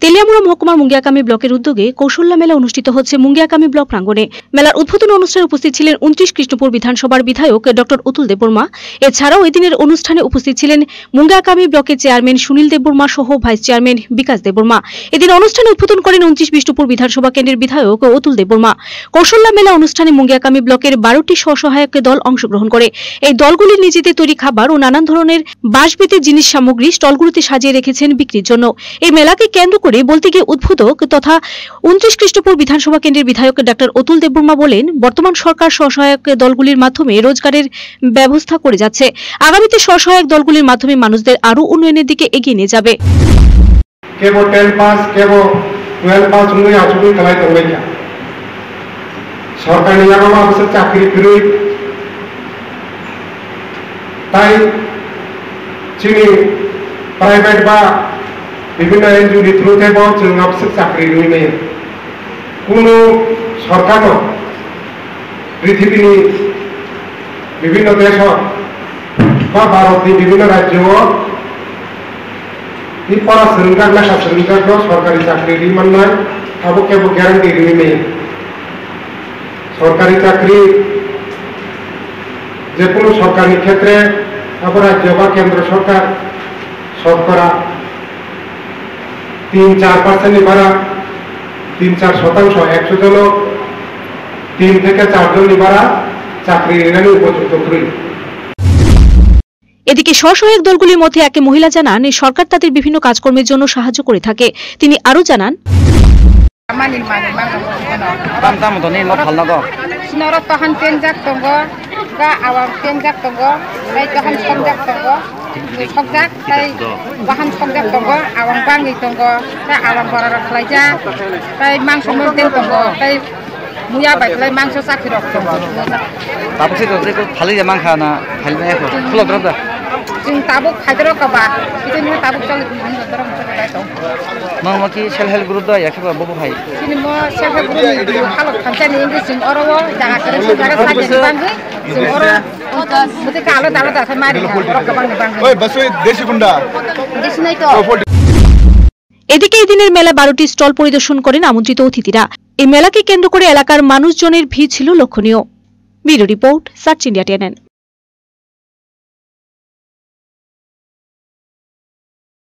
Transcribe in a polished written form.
তেলিয়ামুড়া মহকুমার মুঙ্গিয়াকামি ব্লকের উদ্যোগে কৌশল্যা মেলা অনুষ্ঠিত হচ্ছে মুঙ্গিয়াকামি ব্লক প্রাঙ্গণে। মেলার উদ্বোধন অনুষ্ঠানে উপস্থিত ছিলেন 29 কৃষ্ণপুর বিধানসভার বিধায়ক ডক্টর অতুল দেববর্মা। এছাড়াও এদিনের অনুষ্ঠানে উপস্থিত ছিলেন মুঙ্গিয়াকামি ব্লকের চেয়ারম্যান সুনীল দেববর্মা সহ ভাইস চেয়ারম্যান বিকাশ দেববর্মা। এদিন অনুষ্ঠানে উদ্বোধন করেন 29 বিষ্ণুপুর বিধানসভা কেন্দ্রের বিধায়ক অতুল দেববর্মা। কৌশল্যা মেলা অনুষ্ঠানে মুঙ্গিয়াকামি ব্লকের 12টি স্বসহায়ক দল অংশগ্রহণ করে। এই দলগুলির নিজেদের তৈরি খাবার ও নানান ধরনের বাঁশবেতের জিনিস সামগ্রী স্টলগুলোতে সাজিয়ে রেখেছেন বিক্রির জন্য। এই মেলাকে কেন্দ্র করে বলতে গিয়ে উদ্বোধক তথা 29 কৃষ্ণপুর বিধানসভা কেন্দ্রের বিধায়ক ডক্টর অতুল দেববর্মা বলেন, বর্তমান সরকার স্বসহায়ক দলগুলির মাধ্যমে রোজগারের ব্যবস্থা করে যাচ্ছে। আগামীতে স্বসহায়ক দলগুলির মাধ্যমে মানুষদের আরো উন্নয়নের দিকে এগিয়ে নিয়ে যাবে। কেবল 10 পাস কেবল 12 পাস নয় আজকে খেলাই তো হইছে সরকার নিয়ম অনুসারে চাকরি ফিরে তাই চিনি প্রাইভেট বা বিভিন্ন এনজিও থ্রুতে जों অবশ্যই চাকরি নিয়ে কোন সরকার পৃথিবীর বিভিন্ন দেশ বা ভারতের বিভিন্ন রাজ্য এই পড়াশোনা লেখাপড়া সরকারি চাকরি মাননায় আবো কেবল গ্যারান্টি নিয়ে সরকারি চাকরি যে কোনো সরকারি ক্ষেত্রে রাজ্য বা কেন্দ্র সরকার শতকরা 3-4% নিবারা 3-4% 100 জন 3 থেকে 4 জন নিবারা চাকরি নিয়ে উপযুক্ত করি। এদিকে স্বসহায়ক দলগুলির মধ্যে এক মহিলা জানান, সরকার তাদের বিভিন্ন কাজকর্মের জন্য সাহায্য করে থাকে। তিনি আরো জানান, মুয়া বাইকলাই মাংস চাকরি রক্ত তারপর খালি মাংসা না খালি ফুলগ্রদা जों ताबुक खाइदर कबा बिदिनो ताबुक चले दर मा की सेल्फ हेल्प ग्रुप दा याखबा बबो हाय सिनि म सेल्फ हेल्प ग्रुप खालक खानसानि इंग्लिश जों अरवा जागा करे जागा साजे बांगे जों अर मते कालो दालो दाखा मारि रकबांगे बांगे ओय बस ओय देशी गुंडा देशी নাই তো। এদিকে এই দিনের মেলা 12টি স্টল পরিদর্শন করেন আমন্ত্রিত অতিথিরা। এই মেলাকে কেন্দ্র করে এলাকার মানুষজনের ভিড় ছিল লক্ষণীয়। Bureau report, search India TNN।